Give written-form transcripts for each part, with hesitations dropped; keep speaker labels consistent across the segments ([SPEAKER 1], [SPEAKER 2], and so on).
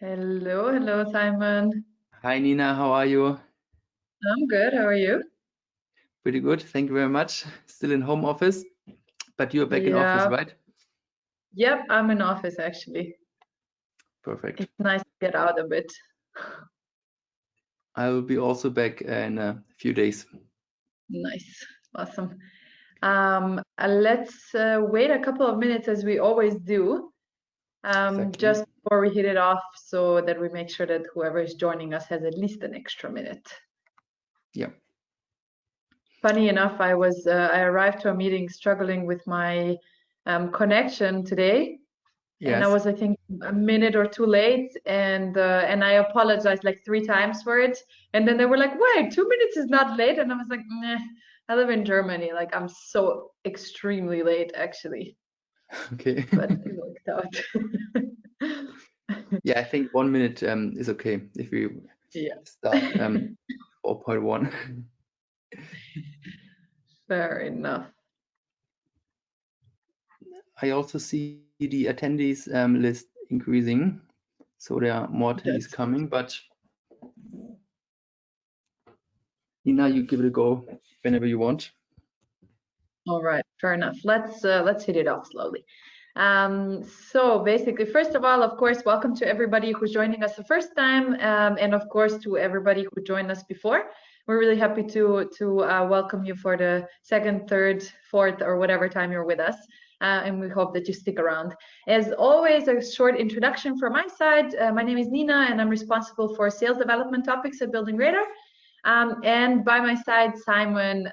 [SPEAKER 1] Hello, hello, Simon.
[SPEAKER 2] Hi Nina, how are you?
[SPEAKER 1] I'm good. How are you?
[SPEAKER 2] Pretty good, thank you very much. Still in home office, but you're back in office,
[SPEAKER 1] Yeah,
[SPEAKER 2] right?
[SPEAKER 1] yep, I'm in office actually.
[SPEAKER 2] Perfect.
[SPEAKER 1] It's nice to get out a bit.
[SPEAKER 2] I will be also back in a few days.
[SPEAKER 1] Nice, awesome. Let's wait a couple of minutes as we always do,
[SPEAKER 2] Exactly.
[SPEAKER 1] just before we hit it off, so that we make sure that whoever is joining us has at least an extra minute.
[SPEAKER 2] Yeah.
[SPEAKER 1] Funny enough, I arrived to a meeting struggling with my connection today. And I
[SPEAKER 2] Yes.
[SPEAKER 1] was, I think, a minute or two late, and I apologized like 3 times for it. And then they were like, "Wait, 2 minutes is not late," and I was like, "Meh, I live in Germany. Like I'm so extremely late, actually."
[SPEAKER 2] Okay.
[SPEAKER 1] But it worked out.
[SPEAKER 2] Yeah, I think 1 minute is okay if we
[SPEAKER 1] Yeah,
[SPEAKER 2] start 4.1.
[SPEAKER 1] fair enough.
[SPEAKER 2] I also see the attendees list increasing, so there are more attendees
[SPEAKER 1] That's good.
[SPEAKER 2] coming. But Nina, you give it a go whenever you want.
[SPEAKER 1] All right, fair enough. Let's hit it off slowly. So basically, first of all, of course, welcome to everybody who's joining us the first time, and of course to everybody who joined us before. We're really happy to welcome you for the second, third, fourth, or whatever time you're with us. And we hope that you stick around. As always, a short introduction from my side. My name is Nina, and I'm responsible for sales development topics at Building Radar. And by my side, Simon,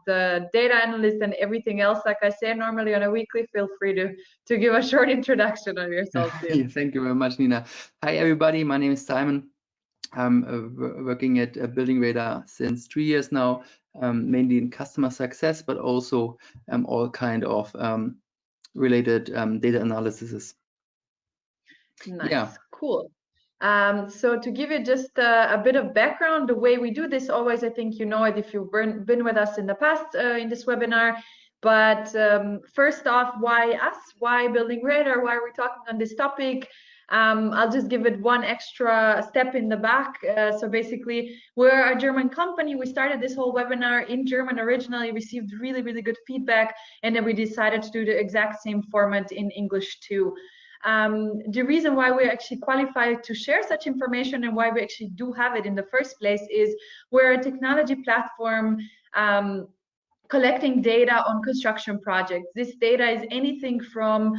[SPEAKER 1] the data analyst and everything else, like I say normally on a weekly, feel free to give a short introduction of yourself, please.
[SPEAKER 2] Yeah, thank you very much, Nina. Hi, everybody. My name is Simon. I'm working at Building Radar since 3 years now, mainly in customer success, but also all kind of related data analysis.
[SPEAKER 1] Nice,
[SPEAKER 2] Yeah,
[SPEAKER 1] cool. So to give you just a bit of background, the way we do this always, I think you know it if you've been with us in the past in this webinar. But first off, why us? Why Building Radar? Why are we talking on this topic? I'll just give it one extra step in the back. So basically, we're a German company. We started this whole webinar in German originally, received really, really good feedback, and then we decided to do the exact same format in English too. The reason why we're actually qualified to share such information and why we actually do have it in the first place is we're a technology platform collecting data on construction projects. This data is anything from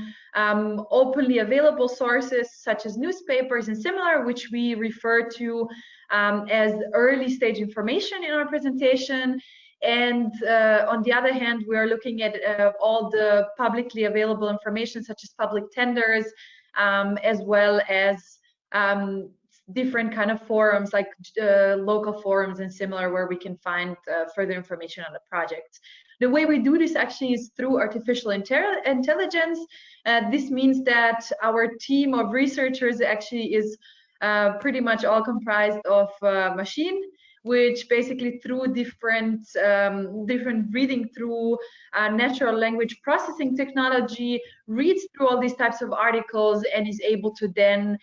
[SPEAKER 1] openly available sources such as newspapers and similar, which we refer to as early stage information in our presentation. And on the other hand, we are looking at all the publicly available information such as public tenders, as well as different kind of forums like local forums and similar where we can find further information on the project. The way we do this actually is through artificial intelligence. This means that our team of researchers actually is pretty much all comprised of machine, which basically through different reading through natural language processing technology reads through all these types of articles and is able to then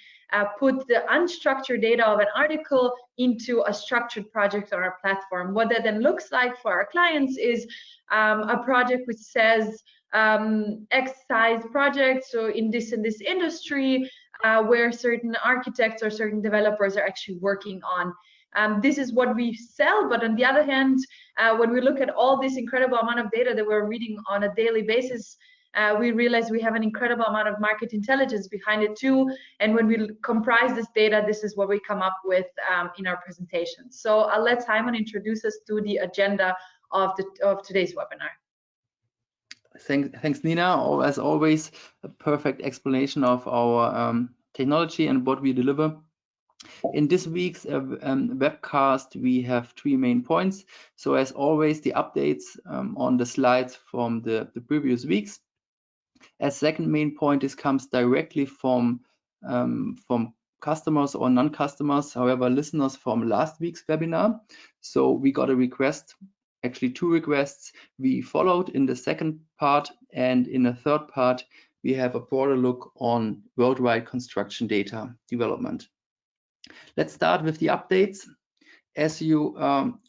[SPEAKER 1] put the unstructured data of an article into a structured project on our platform. What that then looks like for our clients is a project which says X size project, so in this industry, where certain architects or certain developers are actually working on. This is what we sell, but on the other hand, when we look at all this incredible amount of data that we're reading on a daily basis, we realize we have an incredible amount of market intelligence behind it too. And when we comprise this data, this is what we come up with in our presentation. So I'll let Simon introduce us to the agenda of today's webinar.
[SPEAKER 2] thanks, Nina. As always, a perfect explanation of our technology and what we deliver. In this week's webcast, we have 3 main points. So as always, the updates on the slides from the previous weeks. As second main point, this comes directly from customers or non-customers, however, listeners from last week's webinar. So we got a request, actually 2 requests we followed in the second part, and in the third part, we have a broader look on worldwide construction data development. Let's start with the updates. As you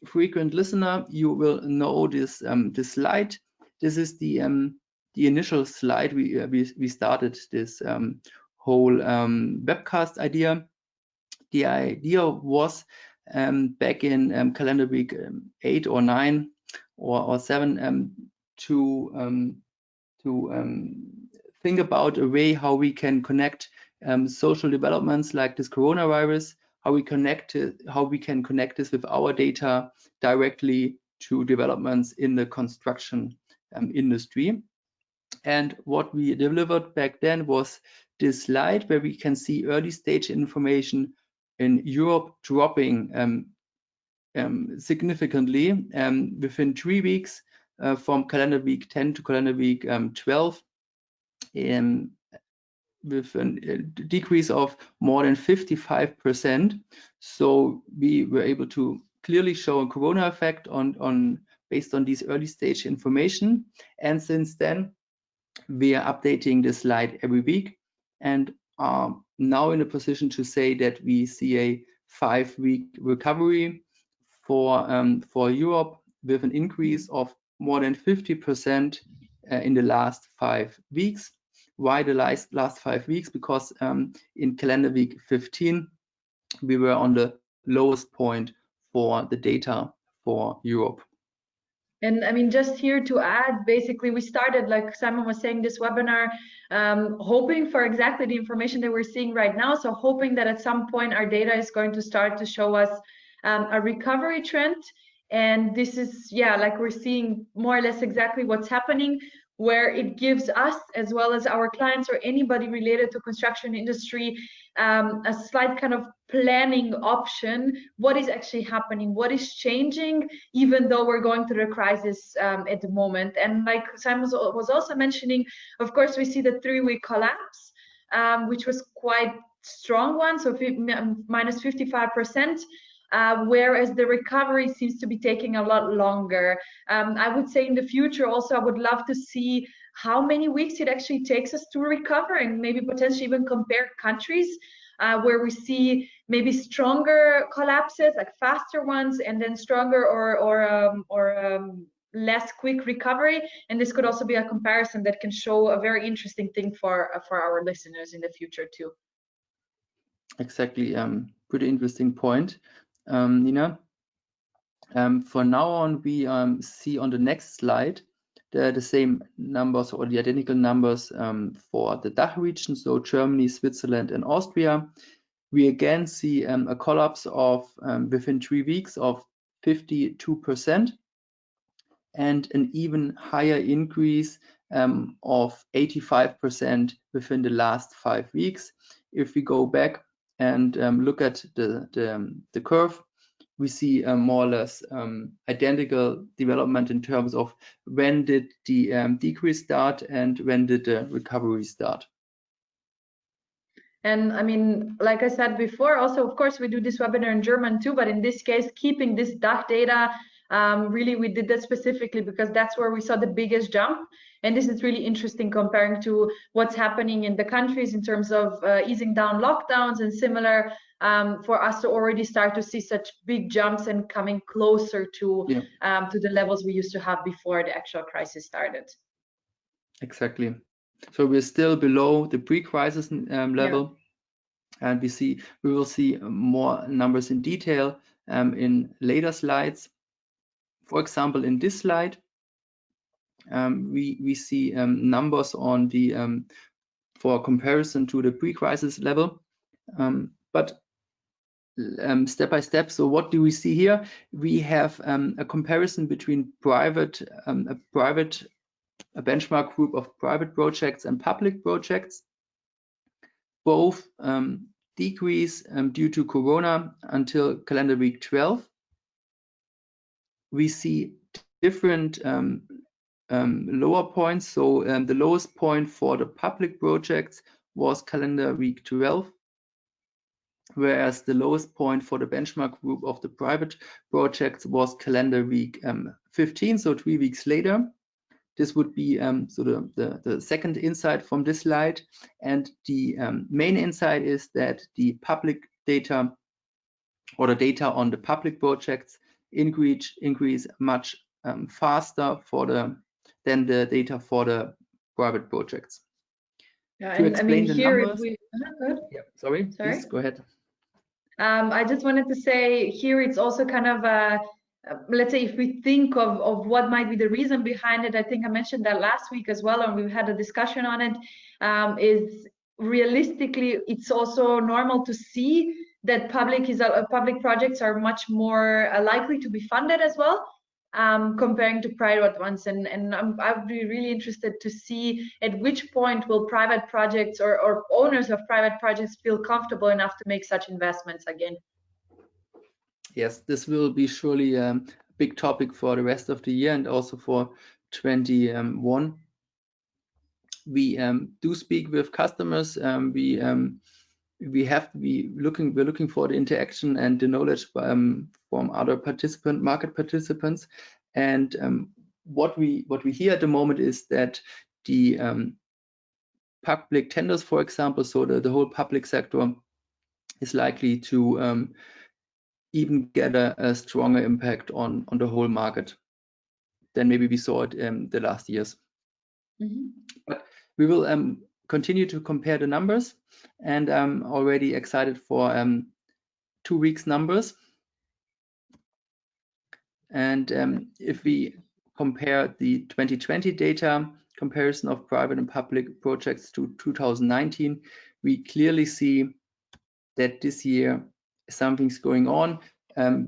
[SPEAKER 2] frequent listener, you will know this this slide. This is the initial slide we started this whole webcast idea. The idea was back in calendar week 8 or 9 or 7 to think about a way how we can connect social developments like this coronavirus, how we can connect this with our data directly to developments in the construction industry. And what we delivered back then was this slide where we can see early stage information in Europe dropping significantly within 3 weeks from calendar week 10 to calendar week 12. With a decrease of more than 55%. So we were able to clearly show a corona effect based on these early stage information. And since then, we are updating this slide every week and are now in a position to say that we see a 5-week recovery for Europe with an increase of more than 50% in the last 5 weeks. Why the last 5 weeks? Because in calendar week 15, we were on the lowest point for the data for Europe.
[SPEAKER 1] And I mean, just here to add, basically, we started, like Simon was saying, this webinar, hoping for exactly the information that we're seeing right now. So hoping that at some point our data is going to start to show us a recovery trend. And this is, yeah, like we're seeing more or less exactly what's happening, where it gives us, as well as our clients or anybody related to construction industry, a slight kind of planning option. What is actually happening? What is changing, even though we're going through the crisis at the moment? And like Simon was also mentioning, of course, we see the 3-week collapse, which was quite strong one, so minus 55%. Whereas the recovery seems to be taking a lot longer. I would say in the future also, I would love to see how many weeks it actually takes us to recover, and maybe potentially even compare countries where we see maybe stronger collapses, like faster ones, and then stronger or less quick recovery. And this could also be a comparison that can show a very interesting thing for our listeners in the future too.
[SPEAKER 2] Exactly, pretty interesting point. Nina. For now on, we see on the next slide the same numbers or the identical numbers for the DACH region, so Germany, Switzerland, and Austria. We again see a collapse of within 3 weeks of 52% and an even higher increase of 85% within the last 5 weeks. If we go back and look at the curve, we see more or less identical development in terms of when did the decrease start and when did the recovery start.
[SPEAKER 1] And I mean, like I said before, also, of course, we do this webinar in German too, but in this case, keeping this DACH data, really, we did that specifically because that's where we saw the biggest jump. And this is really interesting comparing to what's happening in the countries in terms of easing down lockdowns and similar, for us to already start to see such big jumps and coming closer to the levels we used to have before the actual crisis started.
[SPEAKER 2] Exactly. So we're still below the pre-crisis level, and we will see more numbers in detail in later slides. For example, in this slide, we see numbers on the for comparison to the pre-crisis level, but step by step. So what do we see here? We have a comparison between a benchmark group of private projects and public projects. Both decrease due to Corona until calendar week 12. We see different lower points. So the lowest point for the public projects was calendar week 12, whereas the lowest point for the benchmark group of the private projects was calendar week 15, so 3 weeks later. This would be so the second insight from this slide. And the main insight is that the public data or the data on the public projects increase much faster than the data for the private projects.
[SPEAKER 1] Yeah,
[SPEAKER 2] To
[SPEAKER 1] and I
[SPEAKER 2] explain
[SPEAKER 1] mean
[SPEAKER 2] the
[SPEAKER 1] here
[SPEAKER 2] numbers,
[SPEAKER 1] good.
[SPEAKER 2] yeah, sorry, please go ahead.
[SPEAKER 1] I just wanted to say here it's also kind of let's say if we think of what might be the reason behind it, I think I mentioned that last week as well, and we've had a discussion on it. Is realistically it's also normal to see that public projects are much more likely to be funded as well, comparing to private ones. And I'd be really interested to see at which point will private projects or owners of private projects feel comfortable enough to make such investments again.
[SPEAKER 2] Yes, this will be surely a big topic for the rest of the year and also for 21. We do speak with customers. We're looking for the interaction and the knowledge from other market participants. And what we hear at the moment is that the public tenders, for example, so the whole public sector is likely to even get a stronger impact on the whole market than maybe we saw it in the last years. Mm-hmm. But we will continue to compare the numbers, and I'm already excited for 2 weeks numbers. And if we compare the 2020 data comparison of private and public projects to 2019, we clearly see that this year something's going on.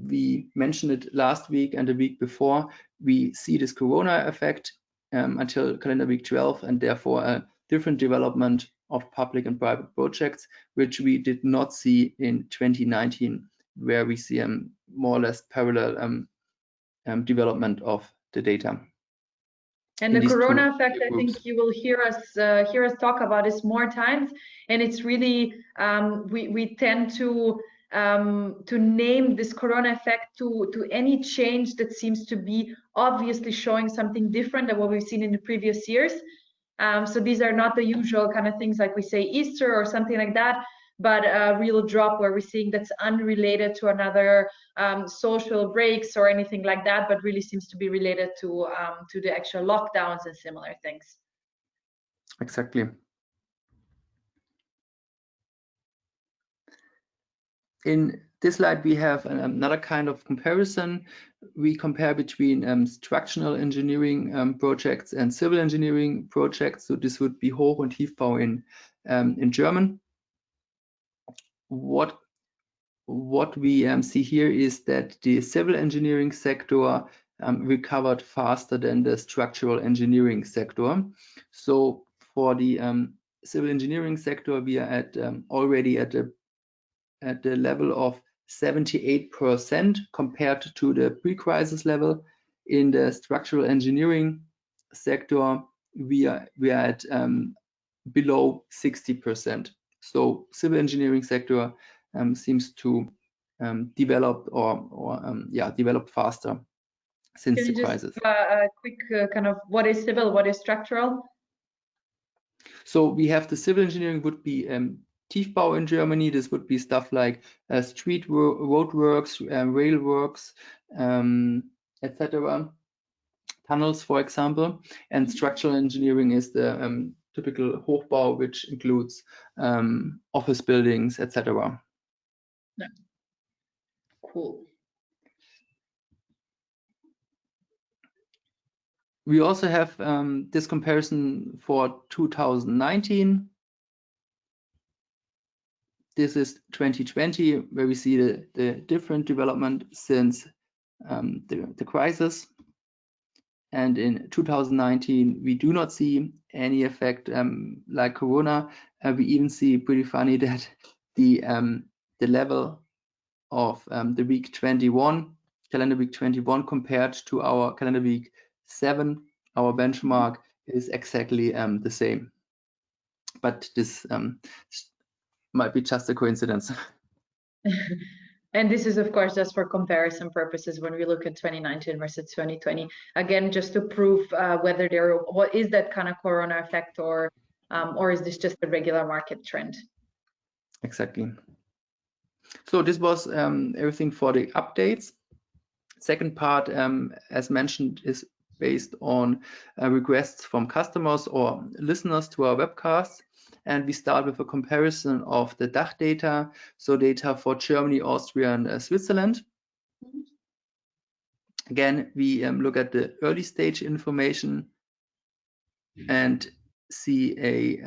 [SPEAKER 2] We mentioned it last week and the week before. We see this Corona effect until calendar week 12, and therefore a different development of public and private projects, which we did not see in 2019, where we see more or less parallel development of the data.
[SPEAKER 1] And the Corona effect, I think you will hear us talk about this more times, and it's really we tend to name this Corona effect to any change that seems to be obviously showing something different than what we've seen in the previous years. So these are not the usual kind of things like we say Easter or something like that, but a real drop where we're seeing that's unrelated to another social breaks or anything like that, but really seems to be related to the actual lockdowns and similar things.
[SPEAKER 2] Exactly. In this slide, we have another kind of comparison. We compare between structural engineering projects and civil engineering projects. So this would be Hoch- und Tiefbau in German. What we see here is that the civil engineering sector recovered faster than the structural engineering sector. So for the civil engineering sector, we are already at the level of 78% compared to the pre-crisis level. In the structural engineering sector, we are at below 60%. So civil engineering sector seems to develop develop faster since the crisis.
[SPEAKER 1] Just a quick kind of what is civil, what is structural?
[SPEAKER 2] So we have the civil engineering would be Tiefbau in Germany. This would be stuff like street roadworks, rail works, etc. Tunnels, for example. And structural engineering is the typical Hochbau, which includes office buildings, etc.
[SPEAKER 1] Yeah. Cool.
[SPEAKER 2] We also have this comparison for 2019. This is 2020, where we see the different development since the crisis. And in 2019, we do not see any effect like Corona. We even see pretty funny that the level of the week 21, calendar week 21, compared to our calendar week 7, our benchmark is exactly the same. But this might be just a coincidence.
[SPEAKER 1] And this is, of course, just for comparison purposes when we look at 2019 versus 2020. Again, just to prove whether what is that kind of corona effect, or is this just a regular market trend?
[SPEAKER 2] Exactly. So this was everything for the updates. Second part, as mentioned, is based on requests from customers or listeners to our webcast. And we start with a comparison of the DACH data, so data for Germany, Austria, and Switzerland. Again, we look at the early stage information and see a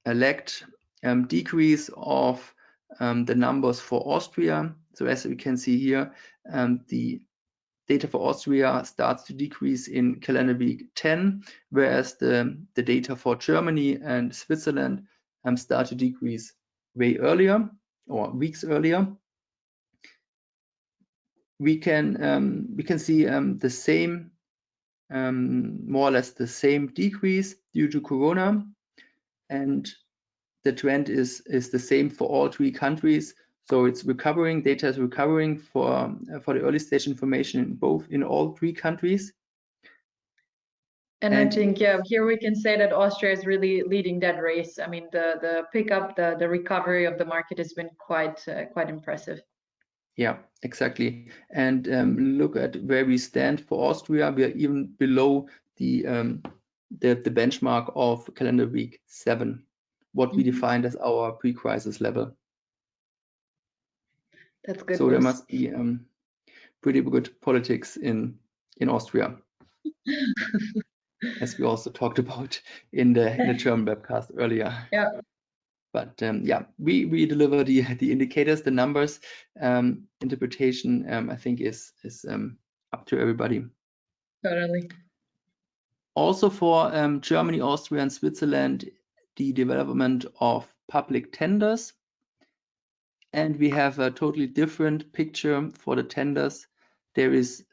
[SPEAKER 2] lagged decrease of the numbers for Austria. So as we can see here, the data for Austria starts to decrease in calendar week 10, whereas the data for Germany and Switzerland start to decrease way earlier or weeks earlier. We can see the same, more or less the same decrease due to Corona, and the trend is the same for all three countries. So it's recovering, data is recovering for the early stage information in all three countries.
[SPEAKER 1] And I think, yeah, here we can say that Austria is really leading that race. I mean, the pickup, the recovery of the market has been quite impressive.
[SPEAKER 2] Yeah, exactly. And look at where we stand for Austria. We are even below the benchmark of calendar week 7, what we defined as our pre-crisis level.
[SPEAKER 1] That's good.
[SPEAKER 2] So there must be pretty good politics in Austria, as we also talked about in the German webcast earlier.
[SPEAKER 1] Yeah.
[SPEAKER 2] But yeah, we deliver the indicators, the numbers. Interpretation, I think, is up to everybody.
[SPEAKER 1] Totally.
[SPEAKER 2] Also for Germany, Austria, and Switzerland, the development of public tenders. And we have a totally different picture for the tenders. There is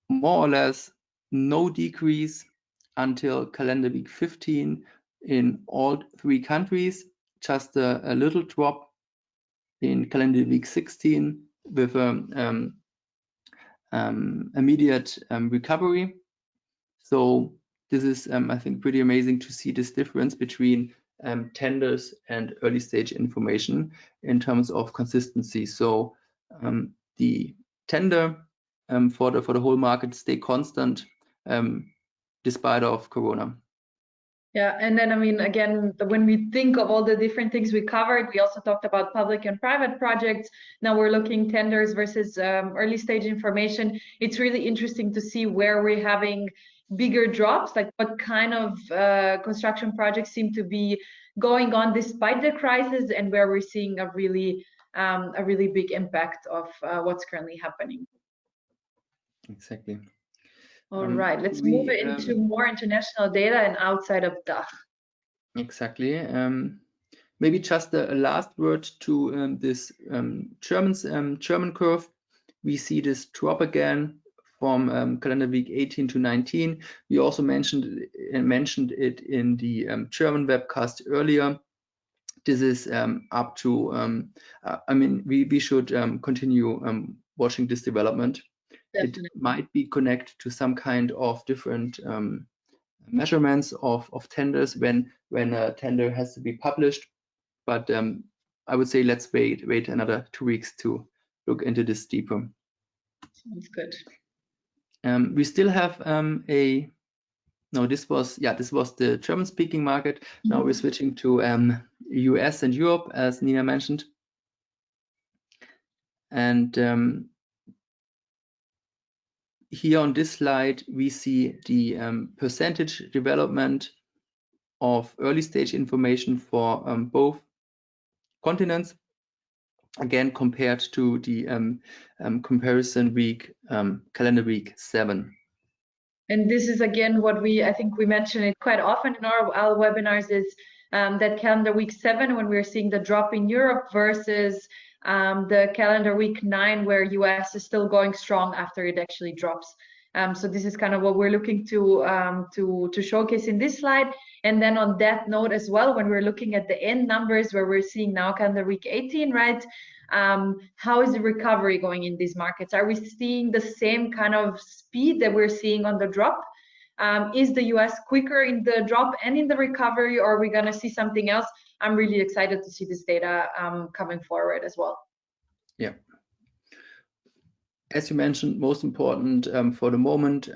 [SPEAKER 2] more or less no decrease until calendar week 15 in all three countries, just a little drop in calendar week 16 with immediate recovery. So this is, I think, pretty amazing to see this difference between tenders and early stage information in terms of consistency. So the tender for the whole market stay constant despite of Corona.
[SPEAKER 1] Yeah, and then I mean, again, when we think of all the different things we covered, we also talked about public and private projects. Now we're looking tenders versus early stage information. It's really interesting to see where we're having bigger drops, like what kind of construction projects seem to be going on despite the crisis, and where we're seeing a really big impact of what's currently happening.
[SPEAKER 2] Exactly.
[SPEAKER 1] All right, let's move into more international data and outside of DACH.
[SPEAKER 2] Exactly. Maybe just a last word to this German curve. We see this drop again from calendar week 18 to 19. We also mentioned it in the German webcast earlier. This is up to, I mean, we should continue watching this development. Definitely. It might be connected to some kind of different measurements of tenders when a tender has to be published. But I would say let's wait another 2 weeks to look into this deeper.
[SPEAKER 1] Sounds good.
[SPEAKER 2] We still have this was the German-speaking market. Mm-hmm. Now we're switching to US and Europe, as Nina mentioned. And here on this slide, we see the percentage development of early stage information for both continents, again compared to the comparison week, calendar week 7.
[SPEAKER 1] And this is again what I think we mention it quite often in our webinars, is that calendar week 7, when we're seeing the drop in Europe, versus the calendar week 9, where US is still going strong after it actually drops. So this is kind of what we're looking to showcase in this slide. And then on that note as well, when we're looking at the end numbers where we're seeing now kind of week 18, right? How is the recovery going in these markets? Are we seeing the same kind of speed that we're seeing on the drop? Is the US quicker in the drop and in the recovery, or are we going to see something else? I'm really excited to see this data coming forward as well.
[SPEAKER 2] Yeah. As you mentioned, most important for the moment,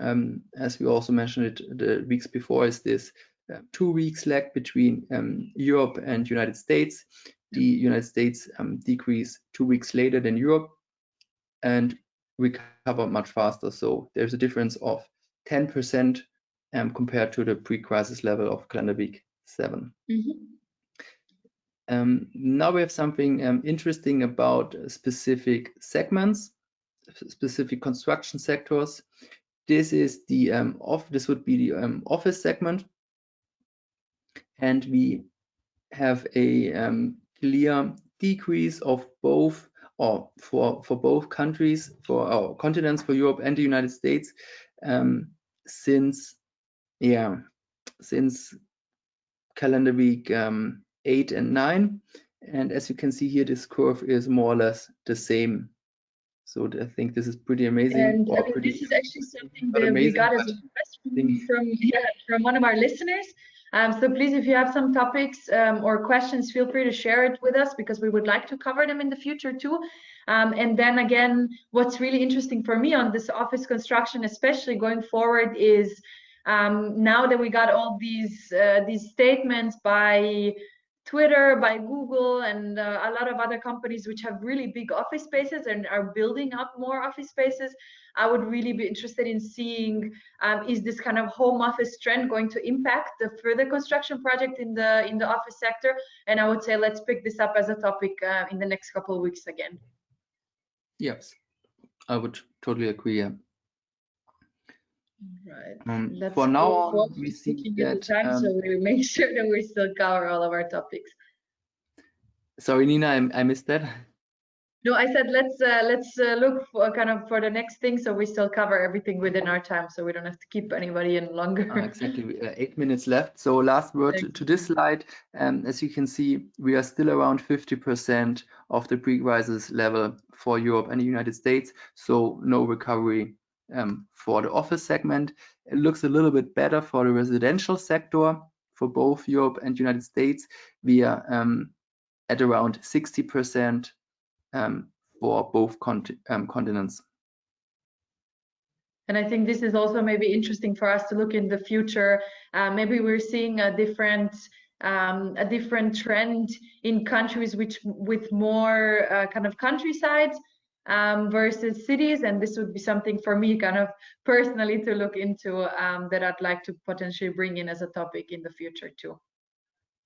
[SPEAKER 2] as we also mentioned it the weeks before, is this 2 weeks lag between Europe and United States. The United States decrease 2 weeks later than Europe and recover much faster. So there's a difference of 10% compared to the pre-crisis level of calendar week 7. Now we have something interesting about specific segments, specific construction sectors. This is the this would be the office segment, and we have a clear decrease of both, or for both countries, for our continents, for Europe and the United States, since calendar week 8 and 9. And as you can see here, this curve is more or less the same. So I think this is pretty amazing.
[SPEAKER 1] And I mean, this is actually something that we got as a question from one of our listeners. So please, if you have some topics or questions, feel free to share it with us, because we would like to cover them in the future too. And then again, what's really interesting for me on this office construction, especially going forward, is now that we got all these statements by Twitter, by Google, and a lot of other companies which have really big office spaces and are building up more office spaces, I would really be interested in seeing is this kind of home office trend going to impact the further construction project in the office sector? And I would say let's pick this up as a topic in the next couple of weeks again.
[SPEAKER 2] Yes, I would totally agree. Yeah.
[SPEAKER 1] Right.
[SPEAKER 2] For now on, we see that
[SPEAKER 1] so we make sure that we still cover all of our topics.
[SPEAKER 2] Sorry, Nina, I missed that.
[SPEAKER 1] No, I said let's look for for the next thing, so we still cover everything within our time, so we don't have to keep anybody in longer.
[SPEAKER 2] Exactly, 8 minutes left. So last word to this slide. As you can see, we are still around 50% of the pre-crisis level for Europe and the United States. So no recovery for the office segment. It looks a little bit better for the residential sector for both Europe and United States. We are at around 60% for both continents.
[SPEAKER 1] And I think this is also maybe interesting for us to look in the future. Maybe we're seeing a different trend in countries with more kind of countryside versus cities, and this would be something for me kind of personally to look into that I'd like to potentially bring in as a topic in the future too.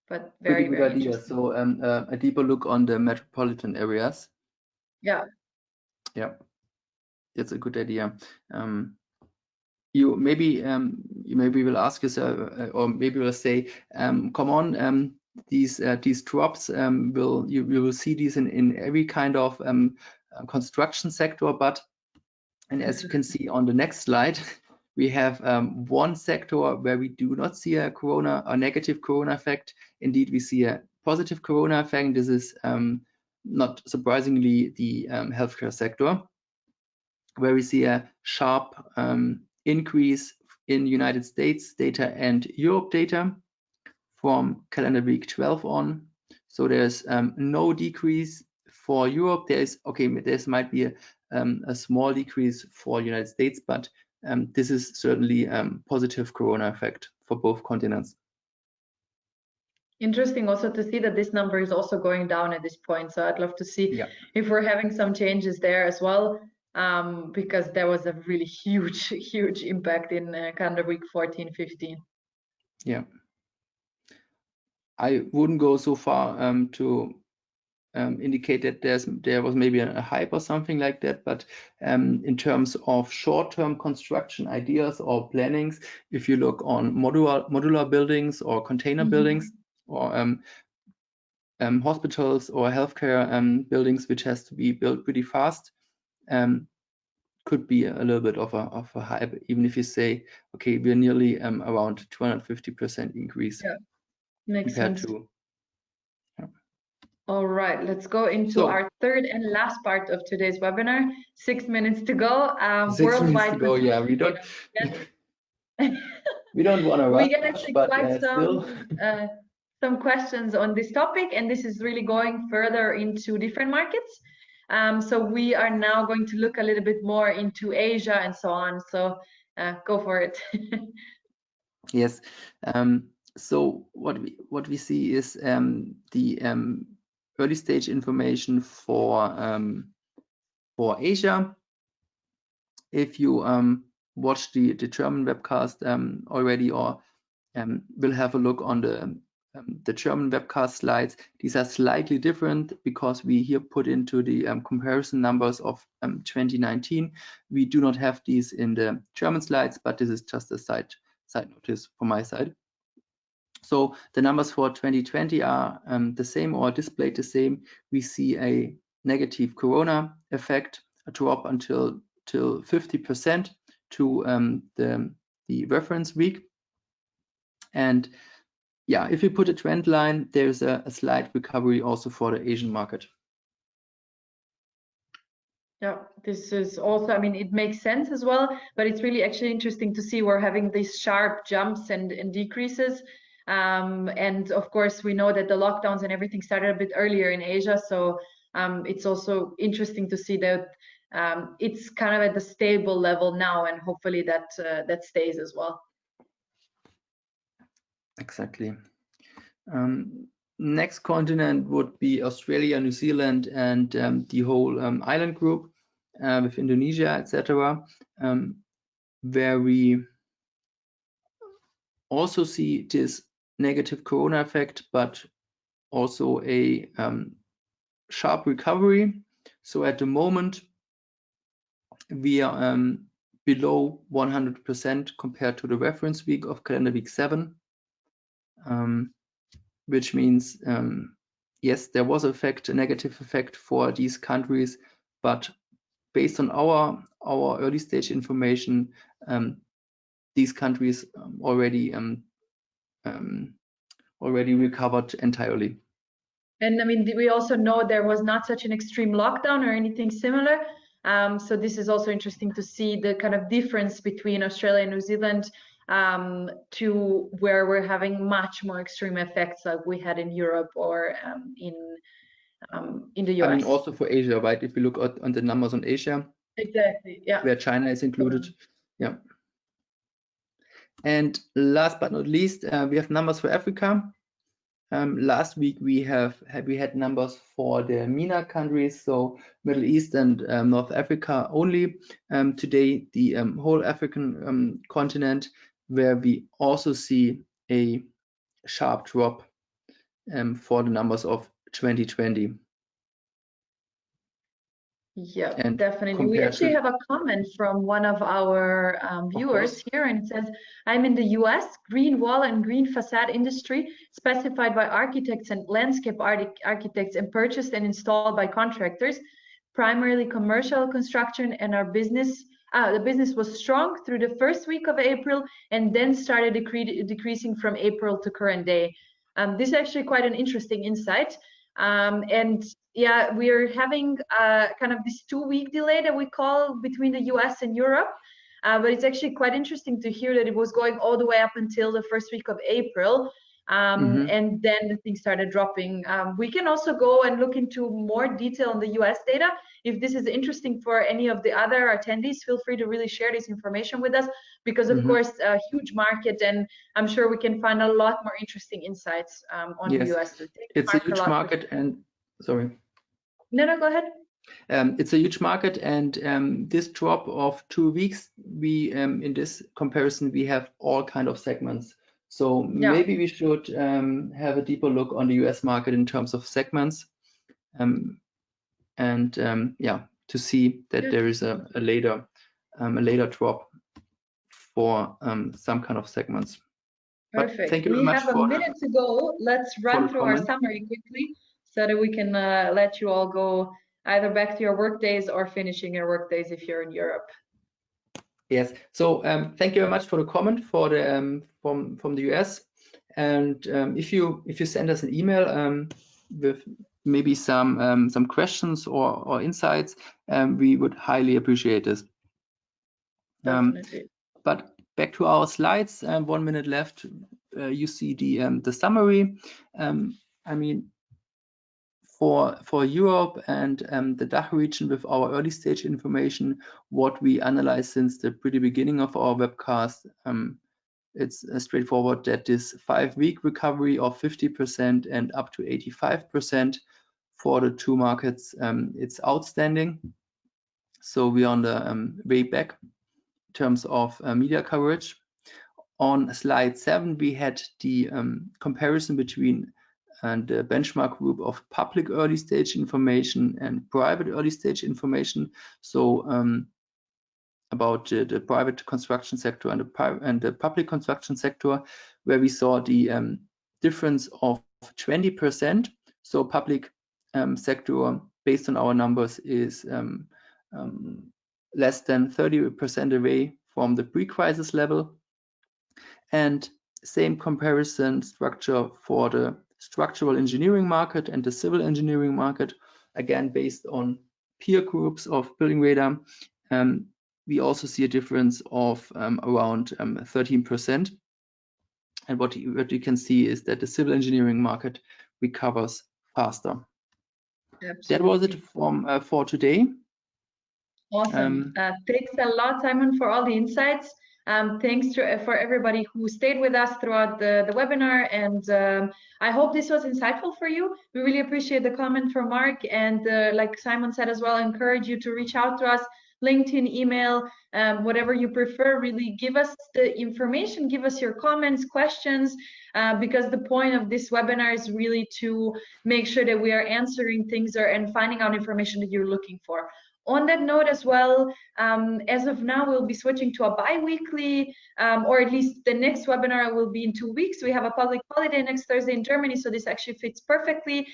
[SPEAKER 1] But very good idea.
[SPEAKER 2] So a deeper look on the metropolitan areas.
[SPEAKER 1] Yeah,
[SPEAKER 2] that's a good idea. You maybe will ask yourself, or maybe will say, come on, these drops you will see these in every kind of construction sector, and as you can see on the next slide, we have one sector where we do not see a negative corona effect. Indeed, we see a positive corona effect. This is not surprisingly the healthcare sector, where we see a sharp increase in United States data and Europe data from calendar week 12 on. So there's no decrease for Europe. There might be a small decrease for United States, but this is certainly positive corona effect for both continents.
[SPEAKER 1] Interesting also to see that this number is also going down at this point. So I'd love to see if we're having some changes there as well, because there was a really huge impact in calendar week 14, 15.
[SPEAKER 2] Yeah. I wouldn't go so far to indicate that there was maybe a hype or something like that, but in terms of short-term construction ideas or plannings, if you look on modular buildings or container buildings or hospitals or healthcare buildings which has to be built pretty fast, could be a little bit of a hype, even if you say, okay, we're nearly around 250% increase.
[SPEAKER 1] Yeah, makes
[SPEAKER 2] compared
[SPEAKER 1] sense.
[SPEAKER 2] to. Yeah.
[SPEAKER 1] All right, let's go into our third and last part of today's webinar. 6 minutes to go.
[SPEAKER 2] 6 minutes to go. Yeah, we don't. We don't want to rush.
[SPEAKER 1] We get actually
[SPEAKER 2] but
[SPEAKER 1] quite
[SPEAKER 2] still.
[SPEAKER 1] Some questions on this topic, and this is really going further into different markets. So we are now going to look a little bit more into Asia and so on. So go for it.
[SPEAKER 2] Yes. So what we see is the early stage information for Asia. If you watch the German webcast already, or will have a look on the German webcast slides, these are slightly different because we here put into the comparison numbers of 2019. We do not have these in the German slides, but this is just a side notice from my side. So the numbers for 2020 are the same or displayed the same. We see a negative corona effect, a drop until 50% to the reference week. And yeah, if you put a trend line, there's a slight recovery also for the Asian market.
[SPEAKER 1] Yeah, this is also, I mean, it makes sense as well, but it's really actually interesting to see we're having these sharp jumps and decreases. And of course, we know that the lockdowns and everything started a bit earlier in Asia. So it's also interesting to see that it's kind of at the stable level now, and hopefully that stays as well.
[SPEAKER 2] Exactly. Next continent would be Australia, New Zealand, and the whole island group with Indonesia, etc., where we also see this negative corona effect, but also a sharp recovery. So at the moment, we are below 100% compared to the reference week of calendar week 7, which means yes, there was a negative effect for these countries, but based on our early stage information, these countries already recovered entirely.
[SPEAKER 1] And I mean, we also know there was not such an extreme lockdown or anything similar. So this is also interesting to see the kind of difference between Australia and New Zealand to where we're having much more extreme effects like we had in Europe or in the US.
[SPEAKER 2] I mean, also for Asia, right? If we look at on the numbers on Asia,
[SPEAKER 1] exactly, yeah,
[SPEAKER 2] where China is included, yeah. And last but not least, we have numbers for Africa. Last week we had numbers for the MENA countries, so Middle East and North Africa only. Today the whole African continent, where we also see a sharp drop for the numbers of 2020.
[SPEAKER 1] Yeah,
[SPEAKER 2] and
[SPEAKER 1] definitely. We actually have a comment from one of our viewers here, and it says, I'm in the US, green wall and green facade industry specified by architects and landscape architects and purchased and installed by contractors, primarily commercial construction, and our business, the business was strong through the first week of April and then started decreasing from April to current day. This is actually quite an interesting insight. And yeah, we're having kind of this 2-week delay that we call between the US and Europe. But it's actually quite interesting to hear that it was going all the way up until the first week of April. And then things started dropping. We can also go and look into more detail on the US data. If this is interesting for any of the other attendees, feel free to really share this information with us, because of course, a huge market, and I'm sure we can find a lot more interesting insights on the US.
[SPEAKER 2] It's a huge market, and sorry.
[SPEAKER 1] No, go ahead.
[SPEAKER 2] It's a huge market, and this drop of 2 weeks, we in this comparison we have all kind of segments. So maybe we should have a deeper look on the US market in terms of segments, and yeah, to see that there is a later drop for some kind of segments.
[SPEAKER 1] Perfect.
[SPEAKER 2] But thank you very much.
[SPEAKER 1] We have a minute to go. Let's run through our summary quickly so that we can let you all go either back to your work days or finishing your work days if you're in Europe.
[SPEAKER 2] Yes. So thank you very much for the comment for the from the US. And if you send us an email with maybe some questions or insights, we would highly appreciate this.
[SPEAKER 1] Definitely.
[SPEAKER 2] But back to our slides. 1 minute left. You see the summary. I mean, for Europe and the DACH region with our early stage information, what we analyzed since the pretty beginning of our webcast, it's straightforward that this 5-week recovery of 50% and up to 85% for the two markets, it's outstanding. So we're on the way back in terms of media coverage. On slide 7, we had the comparison between the benchmark group of public early stage information and private early stage information. So about the private construction sector and the public construction sector, where we saw the difference of 20%. So public sector, based on our numbers, is less than 30% away from the pre-crisis level. And same comparison structure for the structural engineering market and the civil engineering market, again based on peer groups of building radar. We also see a difference of around 13%. And what you can see is that the civil engineering market recovers faster.
[SPEAKER 1] Absolutely.
[SPEAKER 2] That was it from for today.
[SPEAKER 1] Awesome. Thanks a lot, Simon, for all the insights. Thanks for everybody who stayed with us throughout the webinar, and I hope this was insightful for you. We really appreciate the comment from Mark, and like Simon said as well, I encourage you to reach out to us, LinkedIn, email, whatever you prefer. Really give us the information, give us your comments, questions, because the point of this webinar is really to make sure that we are answering things and finding out information that you're looking for. On that note as well, as of now, we'll be switching to a bi-weekly, or at least the next webinar will be in 2 weeks. We have a public holiday next Thursday in Germany, so this actually fits perfectly,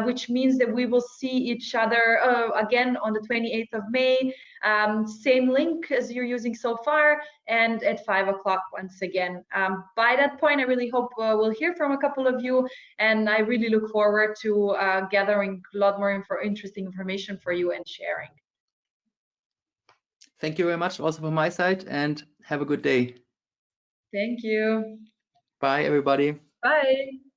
[SPEAKER 1] which means that we will see each other again on the 28th of May, same link as you're using so far, and at 5 o'clock once again. By that point, I really hope we'll hear from a couple of you, and I really look forward to gathering a lot more interesting information for you and sharing.
[SPEAKER 2] Thank you very much also from my side, and have a good day.
[SPEAKER 1] Thank you.
[SPEAKER 2] Bye, everybody.
[SPEAKER 1] Bye.